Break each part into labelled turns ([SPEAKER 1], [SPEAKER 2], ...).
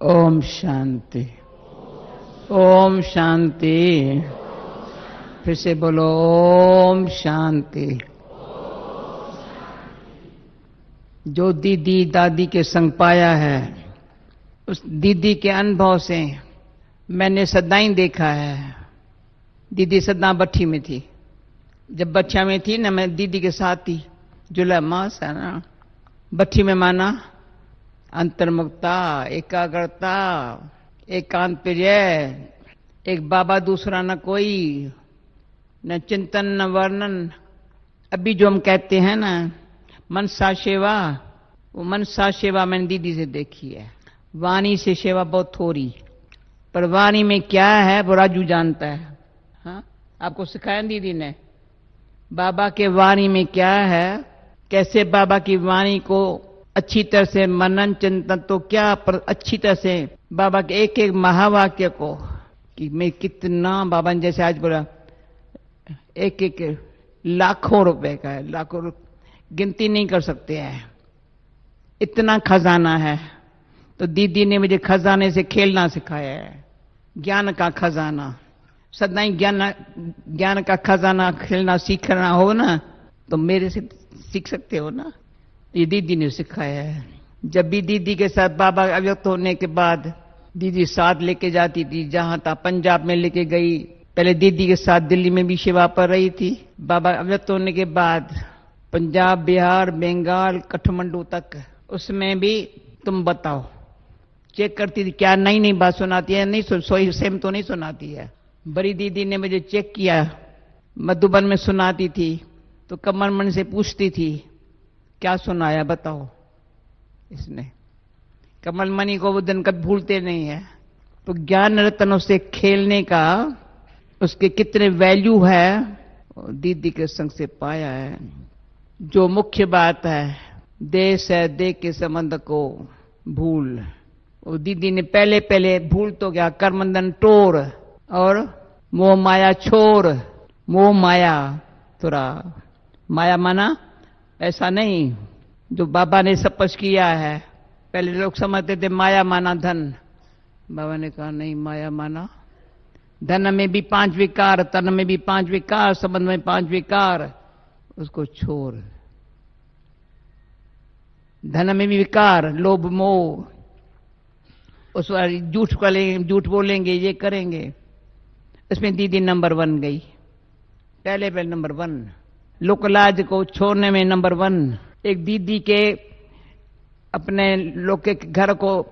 [SPEAKER 1] ओम शांति। ओम शांति। फिर से बोलो ओम शांति। जो दीदी दादी के संग पाया है, उस दीदी के अनुभव से मैंने सदाई देखा है। दीदी सदा भट्ठी में थी। जब बच्चा में थी ना, मैं दीदी के साथ थी। जुलाई मास है ना, भट्ठी में माना अंतर्मुखता, एकाग्रता, एकांत प्रिय, एक बाबा दूसरा न कोई, न चिंतन न वर्णन। अभी जो हम कहते हैं ना मनसा सेवा, वो मनसा सेवा मैंने दीदी से देखी है। वाणी से सेवा बहुत थोड़ी, पर वाणी में क्या है वो राजू जानता है। हाँ, आपको सिखाया दीदी ने बाबा के वाणी में क्या है, कैसे बाबा की वाणी को अच्छी तरह से मनन चिंतन, तो क्या पर अच्छी तरह से बाबा के एक एक महावाक्य को, कि मैं कितना बाबा ने जैसे आज बोला एक एक लाखों रुपए का है, लाखों गिनती नहीं कर सकते हैं, इतना खजाना है। तो दीदी ने मुझे खजाने से खेलना सिखाया है, ज्ञान का खजाना। सदा ही ज्ञान का खजाना खेलना सीखना हो ना, तो मेरे से सीख सकते हो ना। ये दीदी ने सिखाया है। जब भी दीदी के साथ बाबा अव्यक्त होने के बाद दीदी साथ लेके जाती थी, जहां था पंजाब में लेके गई। पहले दीदी के साथ दिल्ली में भी सेवा पर रही थी। बाबा अव्यक्त होने के बाद पंजाब, बिहार, बंगाल, काठमांडू तक, उसमें भी तुम बताओ चेक करती थी क्या नई नई बात सुनाती है, नहीं सोई सेम तो नहीं सुनाती है। बड़ी दीदी ने मुझे चेक किया, मधुबन में सुनाती थी तो कमल मन से पूछती थी क्या सुनाया बताओ इसने। कमल मणि को वो दिन कभी भूलते नहीं है। तो ज्ञान रत्नों से खेलने का उसके कितने वैल्यू है, दीदी के संग से पाया है। जो मुख्य बात है, देश है देह के संबंध को भूल, वो दीदी ने पहले पहले भूल तो गया, कर्मबंधन तोड़ और मोह माया छोड़। मोह माया थोड़ा, माया माना ऐसा नहीं जो बाबा ने स्पष्ट किया है। पहले लोग समझते थे माया माना धन, बाबा ने कहा नहीं, माया माना धन में भी 5 विकार, तन में भी 5 विकार, संबंध में 5 विकार, उसको छोड़। धन में भी विकार, लोभ मोह, उस झूठ बोलेंगे, ये करेंगे। इसमें दीदी नंबर 1 गई, पहले नंबर 1। लोकलाज को छोड़ने में नंबर 1। एक दीदी के अपने लोग के घर को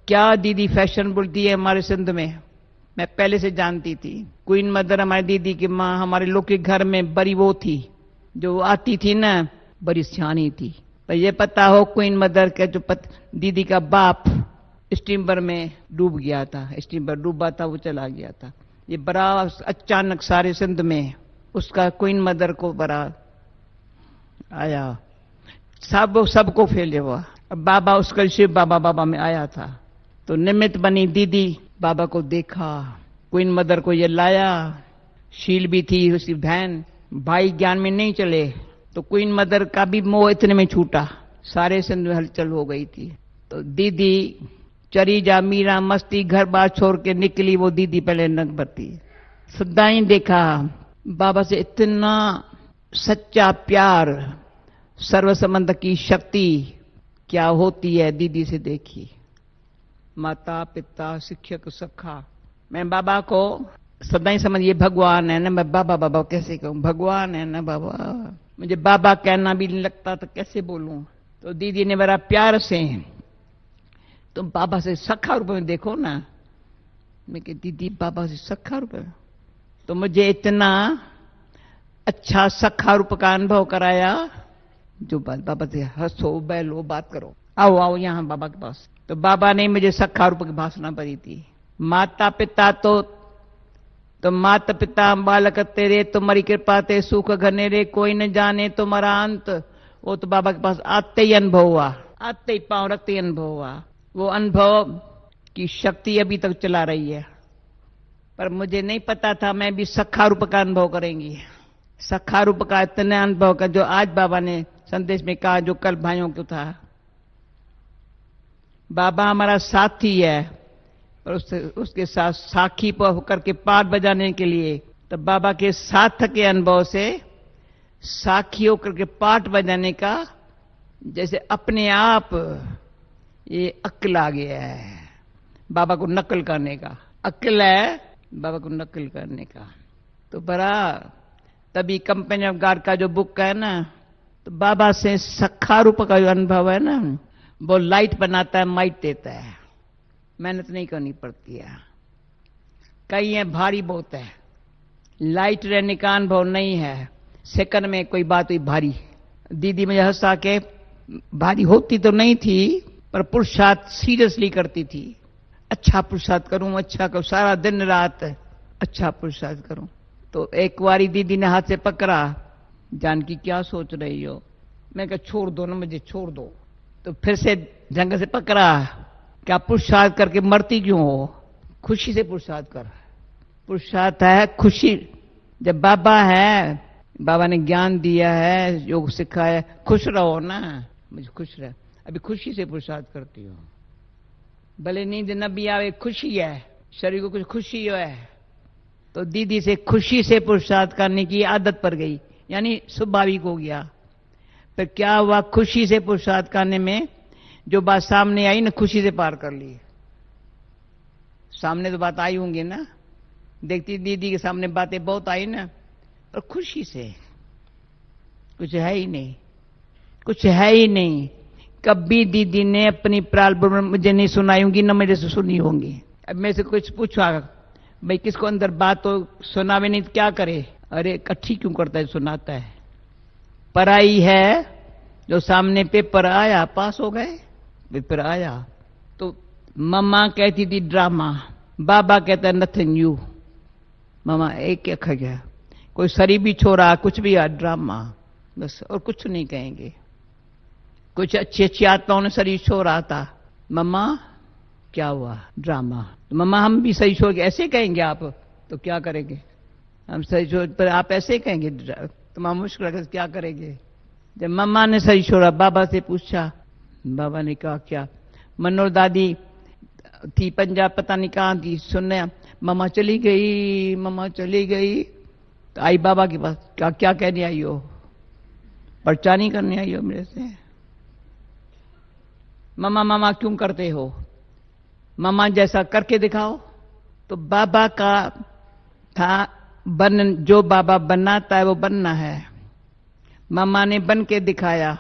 [SPEAKER 1] क्या दीदी फैशन बोलती है हमारे सिंध में, मैं पहले से जानती थी। क्वीन मदर हमारी दीदी की माँ, हमारे लोग के घर में बड़ी वो थी जो आती थी ना, बड़ी सियानी थी। पर ये पता हो क्वीन मदर के जो दीदी का बाप स्टीमर में डूब गया था, स्टीमर डूबा था, वो चला गया था। ये बड़ा अचानक सारे सिंध में उसका क्वीन मदर को बड़ा आया, सबको फैले हुआ। अब बाबा उसका शिव बाबा में आया था, तो निमित्त बनी दीदी, बाबा को देखा, क्वीन मदर को ये लाया। शील भी थी उसकी बहन, भाई ज्ञान में नहीं चले, तो क्वीन मदर का भी मोह इतने में छूटा, सारे सिंध में हलचल हो गई थी। तो दीदी चरी जा मीरा मस्ती, घर बार छोड़ के निकली। वो दीदी पहले नग भरती, सदा ही देखा बाबा से इतना सच्चा प्यार, सर्व संबंध की शक्ति क्या होती है दीदी से देखी। माता पिता शिक्षक सखा, मैं बाबा को सदा ही समझ, ये भगवान है ना, मैं बाबा बाबा कैसे कहूँ, भगवान है ना बाबा, मुझे बाबा कहना भी नहीं लगता तो कैसे बोलूं। तो दीदी ने बड़ा प्यार से, तुम बाबा से सखा रूप में देखो ना। मैं कह दीदी बाबा से सखा रूप में, तो मुझे इतना अच्छा सखा रूप का अनुभव कराया। जो बाबा से हंसो बैलो बात करो, आओ आओ यहाँ बाबा के पास। तो बाबा ने मुझे सखा रूप की भाषणा भरी थी। माता पिता तो माता पिता बालक तेरे, तुम्हारी कृपा ते सुख घनेरे, कोई न जाने तुम्हारा अंत। वो तो बाबा के पास आते ही अनुभव हुआ, आते ही पांव रखते ही अनुभव हुआ। वो अनुभव की शक्ति अभी तक चला रही है, पर मुझे नहीं पता था मैं भी सखा रूप का अनुभव करेंगी। सखा रूप का इतना अनुभव का जो आज बाबा ने संदेश में कहा, जो कल भाइयों को था। बाबा हमारा साथी है, पर उसके साथ साखी पर होकर के पाठ बजाने के लिए, तो बाबा के साथ के अनुभव से साखी होकर के पाठ बजाने का जैसे अपने आप ये अक्ल आ गया है, बाबा को नकल करने का अक्ल है, बाबा को नकल करने का। तो बड़ा तभी कंपनी ऑफ गॉड का जो बुक है ना, तो बाबा से सखा रूप का जो अनुभव है ना, वो लाइट बनाता है, माइट देता है, मेहनत नहीं करनी पड़ती है। कई है भारी बहुत है, लाइट रहने का अनुभव नहीं है, सेकंड में कोई बात हुई भारी। दीदी मुझे हंसा के, भारी होती तो नहीं थी पर पुरुषार्थ सीरियसली करती थी। अच्छा पुरुषार्थ करूं, अच्छा करूं, सारा दिन रात अच्छा पुरुषार्थ करूं। तो एक बारी दीदी ने हाथ से पकड़ा, जानकी क्या सोच रही हो? मैं कहा छोड़ दो ना, मुझे छोड़ दो। तो फिर से जंग से पकड़ा, क्या पुरुषार्थ करके मरती क्यों हो? खुशी से पुरुषार्थ कर। पुरुषार्थ है खुशी। जब बाबा है, बाबा ने ज्ञान दिया है, योग सिखाया, खुश रहो ना, मुझे खुश रह। अभी खुशी से पुरुषार्थ करती हो, भले नींद न भी आवे, खुशी है, शरीर को कुछ खुशी है। तो दीदी से खुशी से पुरुषार्थ करने की आदत पड़ गई, यानी स्वाभाविक हो गया। फिर क्या हुआ, खुशी से पुरुषार्थ करने में जो बात सामने आई ना, खुशी से पार कर ली। सामने तो बात आई होंगी ना, देखती दीदी के सामने बातें बहुत आई ना, और खुशी से, कुछ है ही नहीं, कुछ है ही नहीं। कभी दीदी ने अपनी प्रारंभ मुझे नहीं सुनाई होंगी, न मेरे से सुनी होंगी। अब मेरे से कुछ पूछा, भाई किसको अंदर बात तो सुनावे नहीं तो क्या करे? अरे इकट्ठी क्यों करता है, सुनाता है। पढ़ाई है, जो सामने पेपर आया, पास हो गए, पेपर आया तो मम्मा कहती थी ड्रामा, बाबा कहता नथिंग न्यू। मामा एक क्या खा गया, कोई शरीबी छोरा कुछ भी आ, ड्रामा बस, और कुछ नहीं कहेंगे। कुछ अच्छी अच्छी आत्माओं ने शरीर छोड़ा था, मम्मा क्या हुआ, ड्रामा। तो मम्मा हम भी सही छोड़ के ऐसे कहेंगे आप, तो क्या करेंगे? हम सही छोड़ पर आप ऐसे कहेंगे, तुम्हारा मुश्किल है, क्या करेंगे? जब मम्मा ने सही छोड़ा, बाबा से पूछा, बाबा ने कहा क्या? मनोर दादी थी पंजाब, पता नहीं कहाँ थी, सुनने मम्मा चली गई, मम्मा चली गई। तो आई बाबा के पास, क्या क्या कहने आई हो? पर्चा नहीं करने आई हो मेरे से? मम्मा मम्मा क्यों करते हो? मम्मा जैसा करके दिखाओ। तो बाबा का था बन, जो बाबा बनाता है वो बनना है। मम्मा ने बन के दिखाया,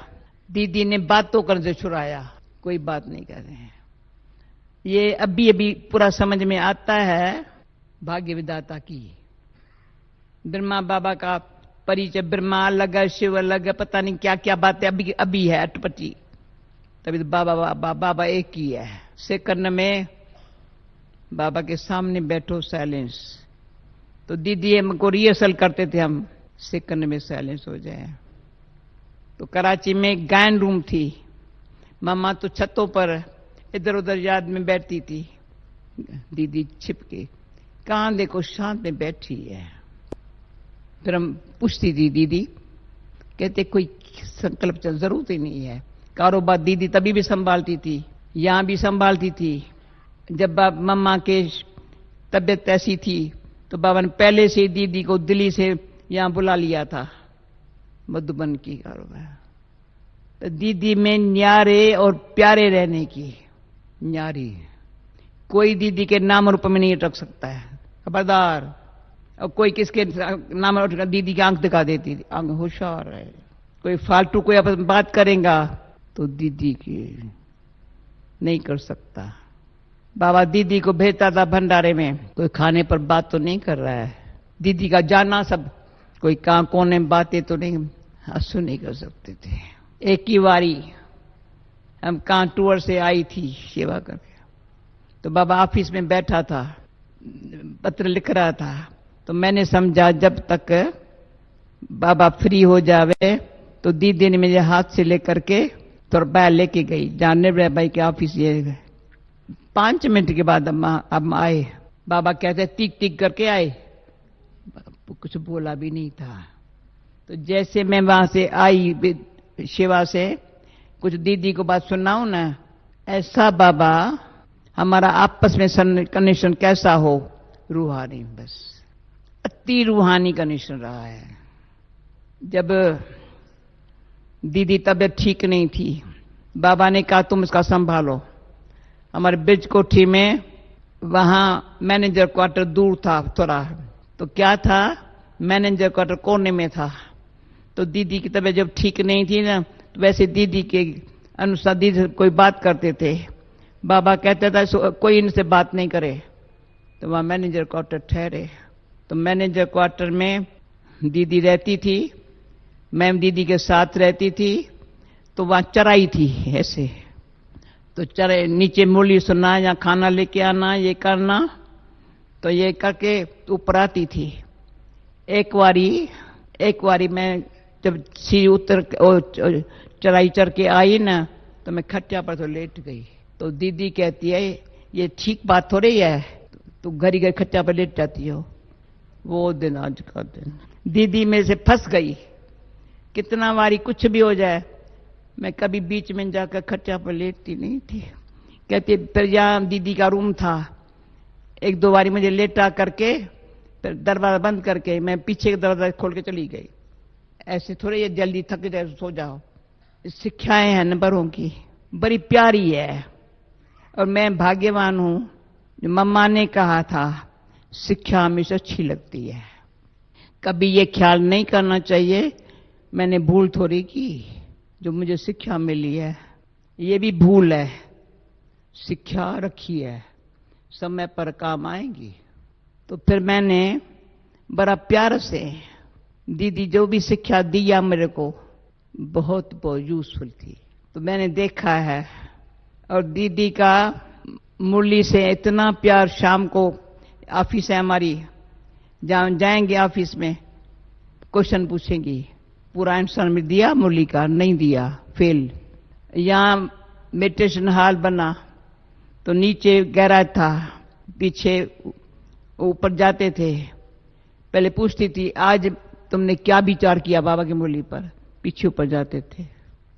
[SPEAKER 1] दीदी ने बातों कर से छुड़ाया, कोई बात नहीं कर रहे हैं। ये अभी अभी पूरा समझ में आता है, भाग्य विधाता की। ब्रह्मा बाबा का परिचय, ब्रह्मा अलग है, शिव अलग है, पता नहीं क्या क्या बातें अभी अभी है अटपटी। तभी तो बाबा बाबा बाबा एक ही है। सेकंड में बाबा के सामने बैठो, साइलेंस। तो दीदी हमको रिहर्सल करते थे हम, सेकंड में साइलेंस हो जाए। तो कराची में गायन रूम थी, मम्मा तो छतों पर इधर उधर याद में बैठती थी, दीदी छिप के, कहां देखो शांत में बैठी है। फिर हम पूछती थी, दीदी कहते कोई संकल्प जरूरत ही नहीं है। कारोबार दीदी तभी भी संभालती थी, यहां भी संभालती थी। जब मम्मा के तबीयत ऐसी थी तो बाबा ने पहले से दीदी को दिल्ली से यहां बुला लिया था, मधुबन की कारोबार। तो दीदी में न्यारे और प्यारे रहने की, न्यारी, कोई दीदी के नाम रूप में नहीं रख सकता है, खबरदार। और कोई किसके नाम दीदी की आंख दिखा देती थी, आंख होशियार है। कोई फालतू कोई अपन बात करेगा तो दीदी की नहीं कर सकता। बाबा दीदी को भेजता था भंडारे में, कोई खाने पर बात तो नहीं कर रहा है, दीदी का जाना सब, कोई कहां कोने में बातें तो नहीं, हंसू नहीं कर सकते थे। एक ही बारी हम कहां टूर से आई थी सेवा करके, तो बाबा ऑफिस में बैठा था, पत्र लिख रहा था। तो मैंने समझा जब तक बाबा फ्री हो जावे, तो दीदी ने मेरे हाथ से लेकर के तो बैग लेके गई, जानने भाई के ऑफिस ये। 5 मिनट के बाद अब आए, बाबा कहते टिक टिक करके आए, कुछ बोला भी नहीं था। तो जैसे मैं वहां से आई सेवा से, कुछ दीदी को बात सुनाऊं ना, ऐसा बाबा हमारा आपस में कनेक्शन कैसा हो, रूहानी, बस अति रूहानी कनेक्शन रहा है। जब दीदी तबीयत ठीक नहीं थी, बाबा ने कहा तुम इसका संभालो। हमारे ब्रिज कोठी में वहां मैनेजर क्वार्टर दूर था थोड़ा, तो क्या था, मैनेजर क्वार्टर कोने में था। तो दीदी की तबीयत जब ठीक नहीं थी ना, तो वैसे दीदी के अनुसार दीदी से कोई बात करते थे। बाबा कहता था कोई इनसे बात नहीं करे, तो वहां मैनेजर क्वार्टर ठहरे। तो मैनेजर क्वार्टर में दीदी रहती थी, मैं दीदी के साथ रहती थी। तो वहां चराई थी ऐसे, तो चरे नीचे मुरली सुनना या खाना लेके आना, ये करना, तो ये करके ऊपर आती थी। एक बारी मैं जब सीढ़ी उतर चढ़ाई चढ़ के आई ना, तो मैं खटिया पर तो लेट गई। तो दीदी कहती है ये ठीक बात हो रही है, तो घड़ी घड़ी खटिया पर लेट जाती हो। वो दिन आज का दिन, दीदी मेरे से फंस गई। कितना बारी कुछ भी हो जाए, मैं कभी बीच में जाकर खटिया पर लेटती नहीं थी। कहती फिर यहाँ दीदी का रूम था, एक दो बारी मुझे लेटा करके फिर दरवाजा बंद करके मैं पीछे का दरवाजा खोल के चली गई। ऐसे थोड़े ये जल्दी थक जाए सो जाओ। शिक्षाएं हैं न बड़ों की, बड़ी प्यारी है। और मैं भाग्यवान हूं जो मम्मा ने कहा था शिक्षा हमेशा अच्छी लगती है। कभी ये ख्याल नहीं करना चाहिए मैंने भूल थोड़ी की, जो मुझे शिक्षा मिली है ये भी भूल है। शिक्षा रखी है, समय पर काम आएगी। तो फिर मैंने बड़ा प्यार से दीदी जो भी शिक्षा दिया मेरे को बहुत बहुत यूजफुल थी। तो मैंने देखा है, और दीदी का मुरली से इतना प्यार। शाम को ऑफिस है हमारी, जहाँ जाएंगे ऑफिस में क्वेश्चन पूछेंगी, पूरा आंसर में दिया मुरली का, नहीं दिया फेल। यहाँ मेडिटेशन हॉल बना तो नीचे गैराज था, पीछे ऊपर जाते थे। पहले पूछती थी आज तुमने क्या विचार किया बाबा की मुरली पर, पीछे ऊपर जाते थे।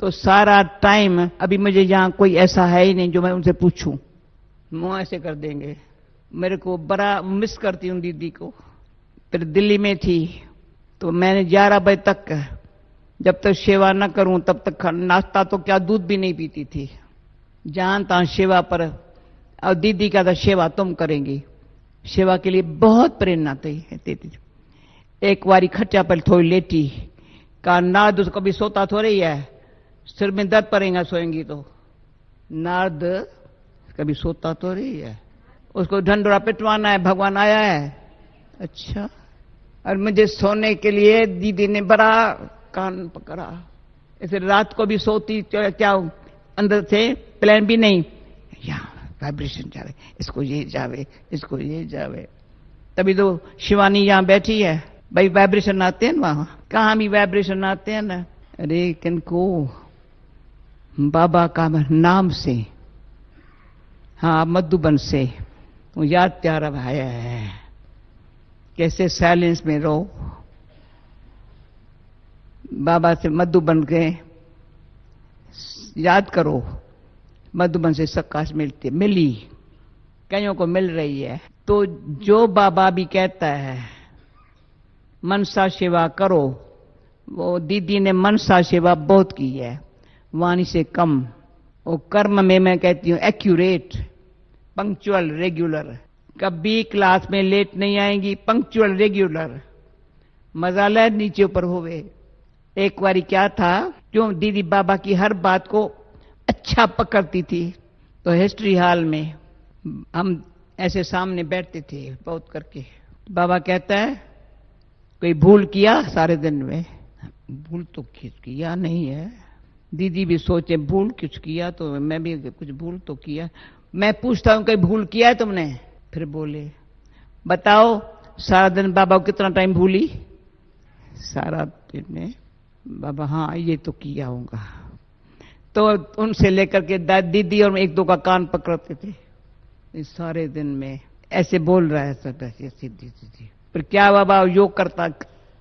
[SPEAKER 1] तो सारा टाइम अभी मुझे यहाँ कोई ऐसा है ही नहीं जो मैं उनसे पूछूं, मुंह ऐसे कर देंगे। मेरे को बड़ा मिस करती हूँ दीदी को। फिर दिल्ली में थी तो मैंने 11 बजे तक जब तक सेवा न करूं तब तक नाश्ता तो क्या दूध भी नहीं पीती थी। जहां तहां सेवा पर, और दीदी का था सेवा तुम करेंगी, सेवा के लिए बहुत प्रेरणा देती थी। एक बारी खटिया पर थोड़ी लेटी, कहा नारद कभी सोता थोड़ी है, सिर में दर्द पड़ेगा सोएंगी तो। नारद कभी सोता तो रही है, उसको ढंडोरा पिटवाना है, भगवान आया है। अच्छा, और मुझे सोने के लिए दीदी ने बड़ा कान पकड़ा। ऐसे रात को भी सोती क्या अंदर से प्लान भी नहीं, यहाँ वाइब्रेशन जावे, इसको ये जावे, इसको ये जावे। तभी तो शिवानी यहाँ बैठी है, भाई वाइब्रेशन आते हैं ना वहां, कहाँ भी वाइब्रेशन आते हैं ना। अरे किनको बाबा का नाम से, हाँ मधुबन से वो याद प्यारा भाया है, कैसे साइलेंस में रहो। बाबा से मधुबन के याद करो, मधुबन से सकाश मिली, कईयों को मिल रही है। तो जो बाबा भी कहता है मनसा सेवा करो, वो दीदी ने मनसा सेवा बहुत की है, वाणी से कम। वो कर्म में मैं कहती हूँ एक्यूरेट, पंक्चुअल, रेगुलर। कभी क्लास में लेट नहीं आएंगी, पंक्चुअल रेगुलर। मजा ले नीचे ऊपर होवे। एक बारी क्या था, क्यों दीदी बाबा की हर बात को अच्छा पकड़ती थी। तो हिस्ट्री हॉल में हम ऐसे सामने बैठते थे बहुत करके। बाबा कहता है कोई भूल किया सारे दिन में? भूल तो किया नहीं है। दीदी भी सोचे भूल कुछ किया, तो मैं भी कुछ भूल तो किया। मैं पूछता हूं कोई भूल किया है तुमने? फिर बोले बताओ सारा दिन बाबा को कितना टाइम भूली? सारा दिन में बाबा हाँ ये तो किया होगा। तो उनसे लेकर के दीदी और एक दो का कान पकड़ते थे। इस सारे दिन में ऐसे बोल रहा है सब ऐसे सीधी सीधी। फिर क्या बाबा योग करता,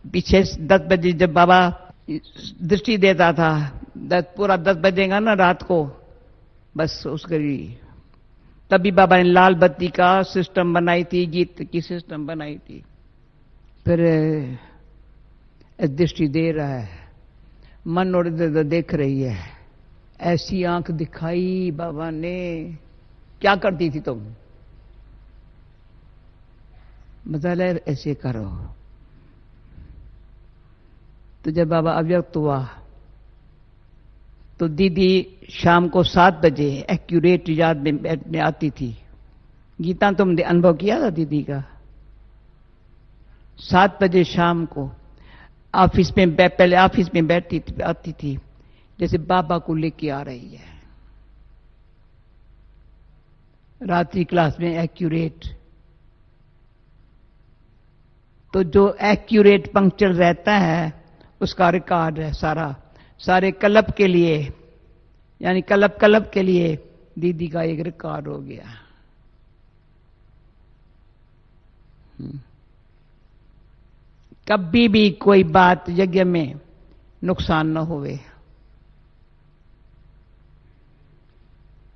[SPEAKER 1] पीछे 10 बजे जब बाबा दृष्टि देता था, पूरा 10 बजेगा ना रात को, बस उसकी तभी बाबा ने लाल बत्ती का सिस्टम बनाई थी, गीत की सिस्टम बनाई थी। फिर दृष्टि दे रहा है, मन और इधर देख रही है। ऐसी आंख दिखाई बाबा ने, क्या करती थी तुम? मतलब ऐसे करो। तो जब बाबा अव्यक्त हुआ तो दीदी शाम को 7 बजे एक्यूरेट याद में आती थी। गीता तुमने अनुभव किया था दीदी का? 7 बजे शाम को ऑफिस में, पहले ऑफिस में बैठती थी, आती थी जैसे बाबा को लेके आ रही है। रात्रि क्लास में एक्यूरेट। तो जो एक्यूरेट पंक्चर रहता है उसका रिकॉर्ड है सारा, सारे क्लब के लिए, यानी क्लब के लिए दीदी का एक रिकॉर्ड हो गया। कभी भी कोई बात यज्ञ में नुकसान न होवे।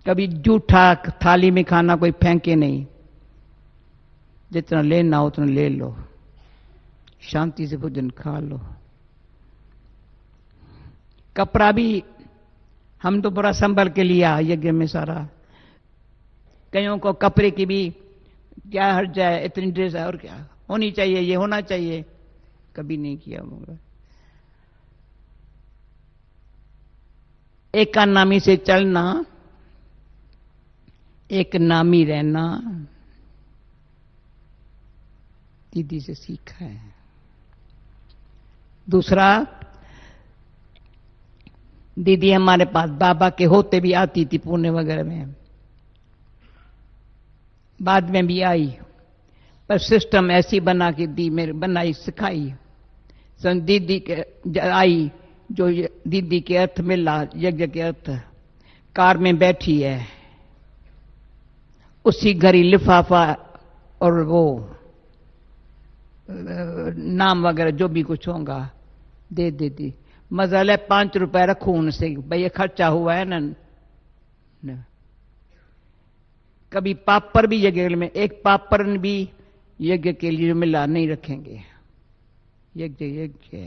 [SPEAKER 1] कभी जूठा थाली में खाना कोई फेंके नहीं। जितना लेना हो उतना ले लो, शांति से भोजन खा लो। कपड़ा भी हम तो पूरा संभल के लिया यज्ञ में सारा। कईयों को कपड़े की भी क्या हर्ज है, इतनी ड्रेस है और क्या होनी चाहिए, ये होना चाहिए, कभी नहीं किया होगा। एक का नामी से चलना, एक नामी रहना दीदी से सीखा है। दूसरा, दीदी हमारे पास बाबा के होते भी आती थी पुणे वगैरह में, बाद में भी आई, पर सिस्टम ऐसी बना के दी, मेरे बनाई सिखाई। दीदी के आई जो दीदी के अर्थ मिला, यज्ञ के अर्थ, कार में बैठी है, उसी घड़ी लिफाफा और वो नाम वगैरह जो भी कुछ होगा दे देती। मजाल 5 रुपए रखो उनसे, भाई ये खर्चा हुआ है ना। कभी पापड़ भी यज्ञ में, एक पापड़ भी यज्ञ के लिए मिला नहीं रखेंगे। यज्ञ यज्ञ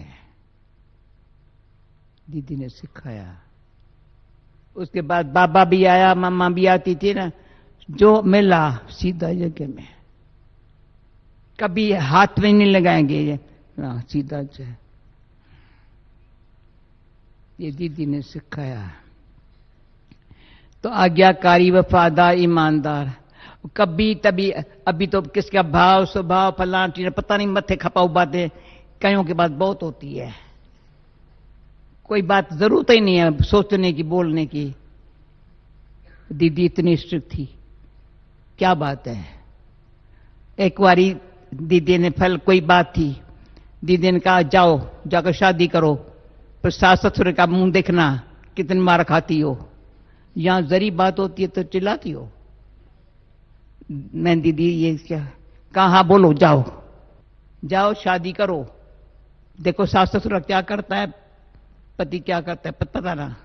[SPEAKER 1] दीदी ने सिखाया। उसके बाद बाबा भी आया, मम्मा भी आती थी ना, जो मिला सीधा यज्ञ में, कभी हाथ में नहीं लगाएंगे ये सीधा जो है, ये दीदी ने सिखाया। तो आज्ञाकारी, वफादार, ईमानदार। कभी तभी, अभी तो किसका भाव स्वभाव फलां पता नहीं, मत्थे खपाऊ बातें कईयों की बात बहुत होती है। कोई बात जरूरत ही नहीं है सोचने की, बोलने की। दीदी इतनी स्ट्रिक्ट थी, क्या बात है। एक बारी दीदी ने फल कोई बात थी, दीदी ने कहा जाओ जाकर शादी करो, पर सास ससुर का मुंह देखना कितनी मार खाती हो। यहां जरी बात होती है तो चिल्लाती हो। मैं दीदी ये क्या कहा, हाँ बोलो, जाओ जाओ शादी करो, देखो सास ससुर क्या करता है, पति क्या करता है पता ना।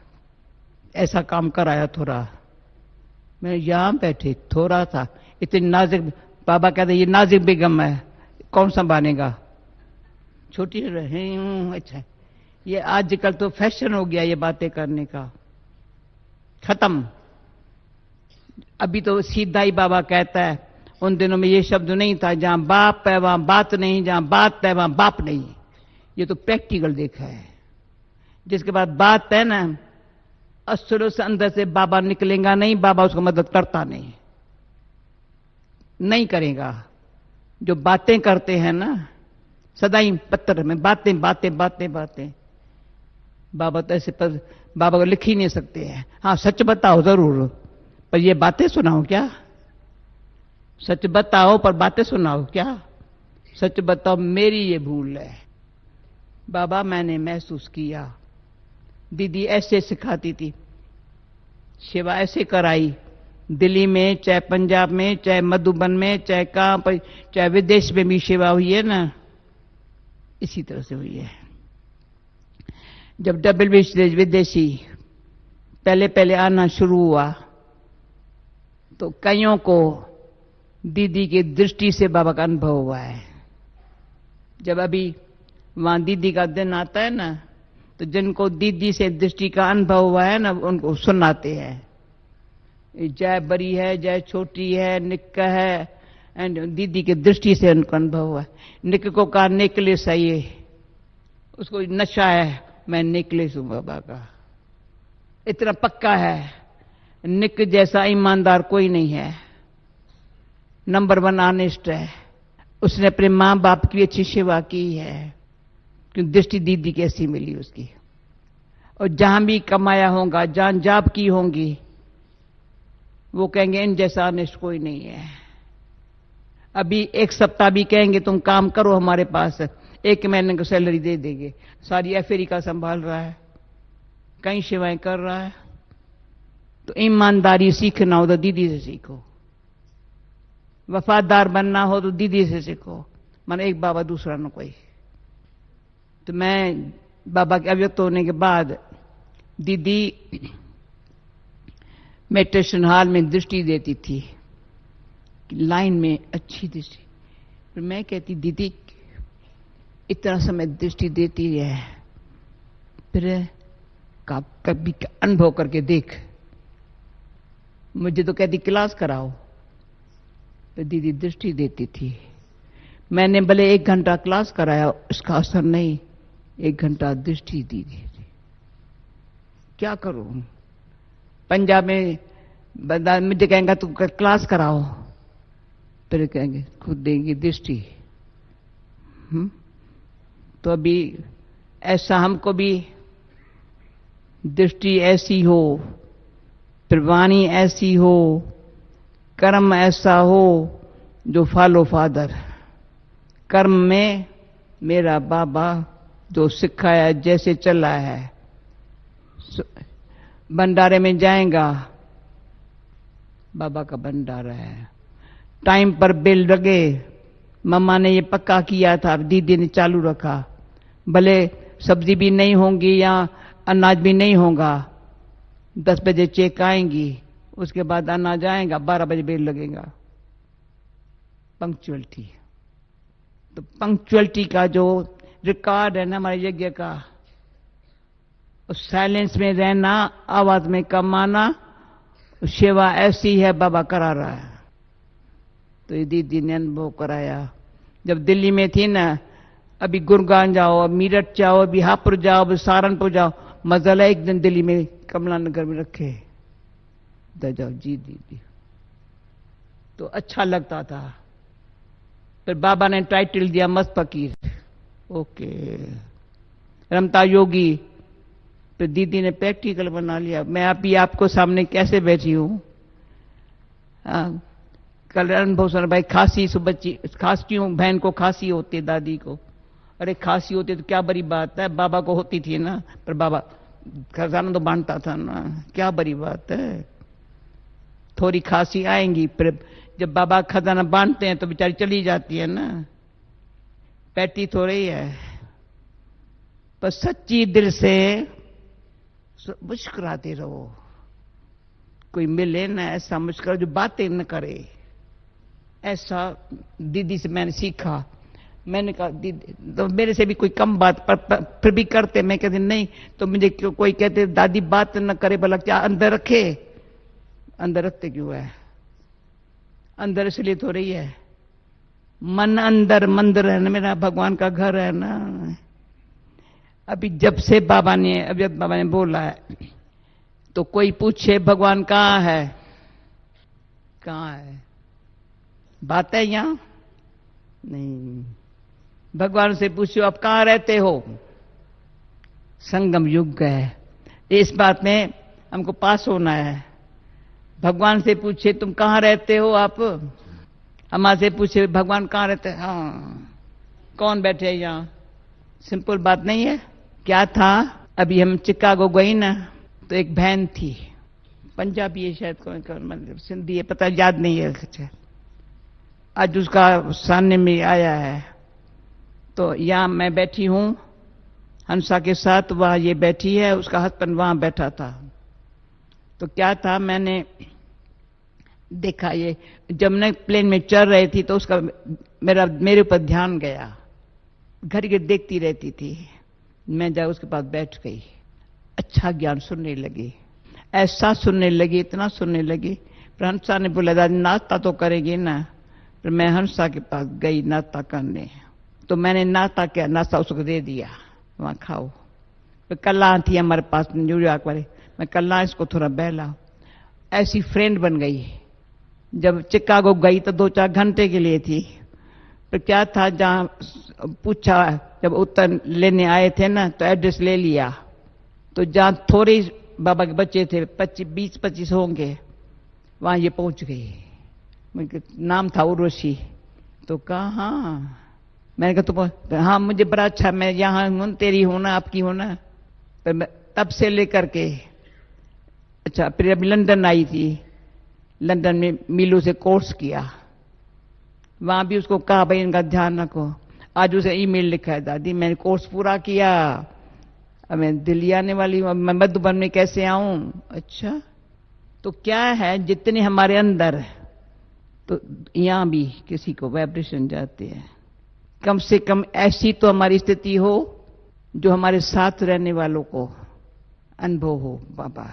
[SPEAKER 1] ऐसा काम कराया थोड़ा। मैं यहां बैठे थोड़ा था, इतनी नाजुक, बाबा कहते ये नाजुक बेगम है, कौन संभालेगा, छोटी रहे। अच्छा, ये आजकल तो फैशन हो गया ये बातें करने का, खत्म। अभी तो सीधा ही बाबा कहता है, उन दिनों में ये शब्द नहीं था, जहां बाप है वहां बात नहीं, जहां बात है वहां बाप नहीं। ये तो प्रैक्टिकल देखा है। जिसके बाद बात है ना, असुरों से अंदर से बाबा निकलेगा नहीं, बाबा उसको मदद करता नहीं करेगा। जो बातें करते हैं ना सदा ही पत्थर में, बातें बातें बातें बातें, बाबा तो ऐसे पर बाबा को लिख ही नहीं सकते हैं। हाँ सच बताओ जरूर, पर ये बातें सुनाओ क्या। सच बताओ पर बातें सुनाओ क्या। सच बताओ मेरी ये भूल है बाबा, मैंने महसूस किया। दीदी ऐसे सिखाती थी, सेवा ऐसे कराई, दिल्ली में चाहे पंजाब में चाहे मधुबन में चाहे कहां पर, चाहे विदेश में भी सेवा हुई है ना, इसी तरह से हुई है। जब डबल विदेशी पहले पहले आना शुरू हुआ तो कईयों को दीदी की दृष्टि से बाबा का अनुभव हुआ है। जब अभी वहां दीदी का दिन आता है ना, तो जिनको दीदी से दृष्टि का अनुभव हुआ है ना, उनको सुनाते हैं। जय बड़ी है, जय छोटी है, निक्का है, एंड दीदी की दृष्टि से उनको अनुभव हुआ है। निक को कहा नेकलेस है ये, उसको नशा है, मैं नेकलेस हूं बाबा का, इतना पक्का है। निक जैसा ईमानदार कोई नहीं है, नंबर 1 ऑनेस्ट है। उसने अपने मां बाप की अच्छी सेवा की है, क्योंकि दृष्टि दीदी कैसी मिली उसकी। और जहां भी कमाया होगा, जहां जॉब की होंगी, वो कहेंगे इन जैसा ऑनेस्ट कोई नहीं है। अभी एक सप्ताह भी कहेंगे तुम काम करो हमारे पास, 1 महीने को सैलरी दे देंगे। सारी अफ्रीका संभाल रहा है, कई सेवाएं कर रहा है। तो ईमानदारी सीखना हो तो दीदी से सीखो, वफादार बनना हो तो दीदी से सीखो। माने एक बाबा दूसरा न कोई। तो मैं बाबा के अव्यक्त होने के बाद दीदी मेडिटेशन हॉल में दृष्टि देती थी, लाइन में अच्छी दृष्टि। फिर मैं कहती दीदी इतना समय दृष्टि देती है, फिर कभी अनुभव करके देख। मुझे तो कहती क्लास कराओ, तो दीदी दृष्टि देती थी। मैंने भले 1 घंटा क्लास कराया, उसका असर नहीं, 1 घंटा दृष्टि दी थी। क्या करूं? पंजाब में बंदा मुझे कहेंगे तू क्लास कराओ, फिर कहेंगे खुद देंगी दृष्टि। तो अभी ऐसा हमको भी दृष्टि ऐसी हो, फिर वाणी ऐसी हो, कर्म ऐसा हो जो फॉलो फादर। कर्म में मेरा बाबा जो सिखाया जैसे चला है। भंडारे में जाएगा, बाबा का भंडारा है। टाइम पर बिल लगे, मम्मा ने ये पक्का किया था, दीदी ने चालू रखा। भले सब्जी भी नहीं होंगी या अनाज भी नहीं होगा, 10 बजे चेक आएंगी, उसके बाद अनाज आएगा, 12 बजे बिल लगेगा। पंक्चुअलिटी। तो पंक्चुअलिटी का जो रिकॉर्ड है ना हमारे यज्ञ का, उस साइलेंस में रहना, आवाज में कम आना, सेवा ऐसी है बाबा करा रहा है। तो ये दीदी ने अनुभव कराया। जब दिल्ली में थी ना, अभी गुरुग्राम जाओ, अब मीरठ जाओ, अभी हापुड़ जाओ, अभी सहारनपुर जाओ, मजा एक दिन दिल्ली में कमला नगर में रखे, जाओ जी दीदी, तो अच्छा लगता था। फिर बाबा ने टाइटल दिया मस्त फकीर, ओके रमता योगी। फिर दीदी ने प्रैक्टिकल बना लिया। मैं अभी आपको सामने कैसे बैठी हूं, कल अनुभव सुना भाई, खांसी सुबह खांसती हूं, बहन को खांसी होती है, दादी को। अरे खांसी होती तो क्या बड़ी बात है, बाबा को होती थी ना, पर बाबा खजाना तो बांटता था ना, क्या बड़ी बात है। थोड़ी खांसी आएंगी, फिर जब बाबा खजाना बांटते हैं तो बेचारी चली जाती है ना, पैटी थोड़ी है। पर सच्ची दिल से मुस्कुराते रहो। कोई मिले ना ऐसा मुस्कुरा जो बातें न करे, ऐसा दीदी से मैंने सीखा। मैंने कहा दीदी तो मेरे से भी कोई कम बात पर फिर भी करते, मैं कहती नहीं, तो मुझे कोई कहते दादी बात न करे, भला क्या अंदर रखे? अंदर रखते क्यों है? अंदर इसलिए तो रही है, मन अंदर मंदिर है ना, मेरा भगवान का घर है ना। अभी जब से बाबा ने बोला है, तो कोई पूछे भगवान कहाँ है, कहाँ है, बात है यहां नहीं। भगवान से पूछो आप कहां रहते हो, संगम युग है, इस बात में हमको पास होना है। भगवान से पूछे तुम कहां रहते हो आप, हमारे से पूछे भगवान कहां रहते हैं, हाँ कौन बैठे यहां, सिंपल बात नहीं है। क्या था, अभी हम चिकागो गई ना, तो एक बहन थी, पंजाबी है शायद, मतलब सिंधी है, पता याद नहीं है। अच्छा, आज उसका सामने में आया है, तो यहां मैं बैठी हूं हंसा के साथ, वह ये बैठी है, उसका हस्बैंड वहां बैठा था। तो क्या था, मैंने देखा ये, जब मैं प्लेन में चढ़ रही थी तो उसका मेरे ऊपर ध्यान गया, घर के देखती रहती थी। मैं जा उसके पास बैठ गई, अच्छा ज्ञान सुनने लगी, ऐसा सुनने लगी, इतना सुनने लगी। फिर हंसा ने बोला दादी नाश्ता तो करेगी ना। फिर मैं हंसा के पास गई नाश्ता करने, तो मैंने नाश्ता किया, नाश्ता उसको दे दिया, वहां खाओ। फिर कल्ला थी हमारे पास न्यूयॉर्क वाले, मैं कल्ला इसको थोड़ा बहला, ऐसी फ्रेंड बन गई। जब चिकागो गई तो 2-4 घंटे के लिए थी। तो क्या था, जहां पूछा, जब उत्तर लेने आए थे ना तो एड्रेस ले लिया, तो जहां थोड़े बाबा के बच्चे थे, 20-25 होंगे, वहां ये पहुंच गई। नाम था उर्वशी। तो कहा हाँ, मैंने कहा तो हाँ मुझे बड़ा अच्छा, मैं यहाँ हूं, तेरी हूं ना, आपकी हूं ना। तो तब से लेकर के अच्छा, फिर अभी लंदन आई थी, लंदन में मीलू से कोर्स किया, वहां भी उसको कहा भाई इनका ध्यान रखो। आज उसे ईमेल लिखा है, दादी मैंने कोर्स पूरा किया, अब मैं दिल्ली आने वाली हूं, मैं मधुबन में कैसे आऊं। अच्छा, तो क्या है, जितने हमारे अंदर है तो यहां भी किसी को वाइब्रेशन जाते हैं। कम से कम ऐसी तो हमारी स्थिति हो जो हमारे साथ रहने वालों को अनुभव हो। बाबा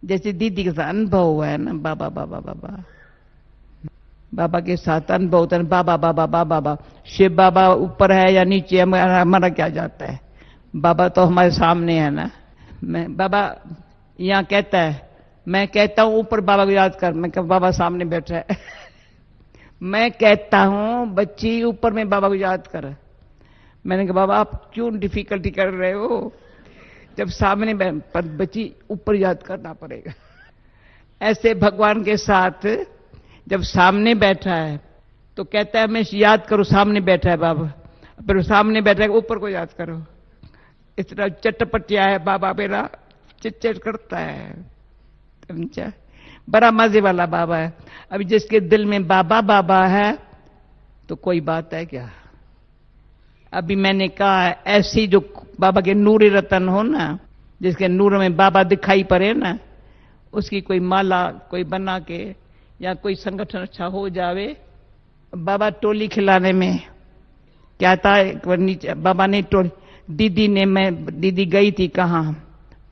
[SPEAKER 1] जैसे दीदी के साथ अनुभव हुआ है ना, बाबा बाबा बाबा बाबा के साथ अनुभव होता है, बाबा बाबा बाबा बाबा। शिव बाबा ऊपर है या नीचे, हमारा क्या जाता है, बाबा तो हमारे सामने है ना। मैं बाबा यहाँ कहता है, मैं कहता हूं ऊपर बाबा को याद कर, मैं बाबा सामने बैठा है मैं कहता हूं बच्ची ऊपर में बाबा को याद कर। मैंने कहा बाबा आप क्यों डिफिकल्टी कर रहे हो, जब सामने पर बच्ची ऊपर याद करना पड़ेगा। ऐसे भगवान के साथ जब सामने बैठा है तो कहता है मैं याद करो, सामने बैठा है बाबा, फिर सामने बैठा है ऊपर को याद करो। इतना चटपटिया है बाबा, मेरा चिट करता है, समझा, बड़ा मजे वाला बाबा है। अभी जिसके दिल में बाबा बाबा है तो कोई बात है क्या। अभी मैंने कहा ऐसी जो बाबा के नूरी रतन हो ना, जिसके नूर में बाबा दिखाई पड़े ना, उसकी कोई माला कोई बना के या कोई संगठन अच्छा हो जावे। बाबा टोली खिलाने में क्या था, एक बार नीचे बाबा ने टोली, दीदी गई थी कहाँ,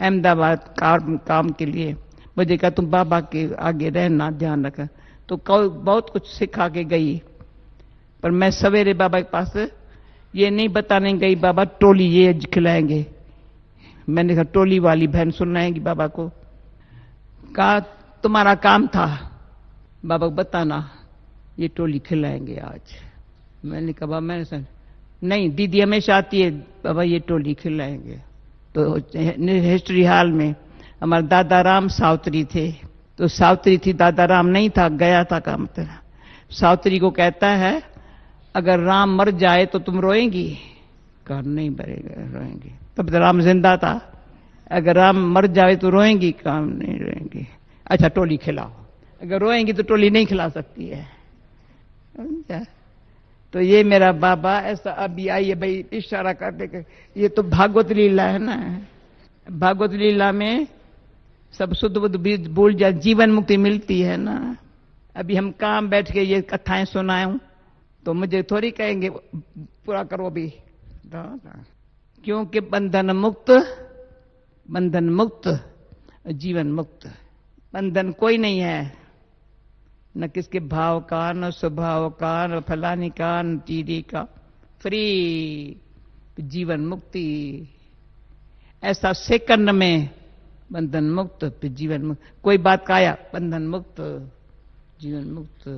[SPEAKER 1] अहमदाबाद काम के लिए। मुझे कहा तुम बाबा के आगे रहना, ध्यान रखा। तो बहुत कुछ सिखा के गई, पर मैं सवेरे बाबा के पास ये नहीं बताने गई बाबा टोली ये खिलाएंगे। मैंने कहा टोली वाली बहन सुनाएंगी बाबा को। कहा तुम्हारा काम था बाबा को बताना, ये टोली खिलाएंगे आज। मैंने कहा बाबा मैंने नहीं, दीदी हमेशा आती है बाबा ये टोली खिलाएंगे। तो हिस्ट्री हॉल में हमारे दादा राम सावत्री थे, तो सावत्री थी, दादा राम नहीं था, गया था काम तेरा। सावत्री को कहता है अगर राम मर जाए तो तुम रोएंगी। कहा नहीं रोएंगी, तब तो राम जिंदा था। अगर राम मर जाए तो रोएंगी, काम नहीं रोएंगी। अच्छा टोली खिलाओ, अगर रोएंगी तो टोली नहीं खिला सकती है। तो ये मेरा बाबा ऐसा अभी आइए भाई इशारा कर दे, ये तो भागवत लीला है ना, भागवत लीला में सब शुद्ध बुद्ध बीज भूल जाए, जीवन मुक्ति मिलती है ना। अभी हम काम बैठ के ये कथाएं सुनाऊं तो मुझे थोड़ी कहेंगे पूरा करो भी, क्योंकि बंधन मुक्त जीवन मुक्त। बंधन कोई नहीं है, न किसके भाव का, न स्वभाव का, न फलानी का, न चीरी का, फ्री जीवन मुक्ति। ऐसा सेकंड में बंधन मुक्त, जीवन मुक्त। कोई बात का आया बंधन मुक्त जीवन मुक्त।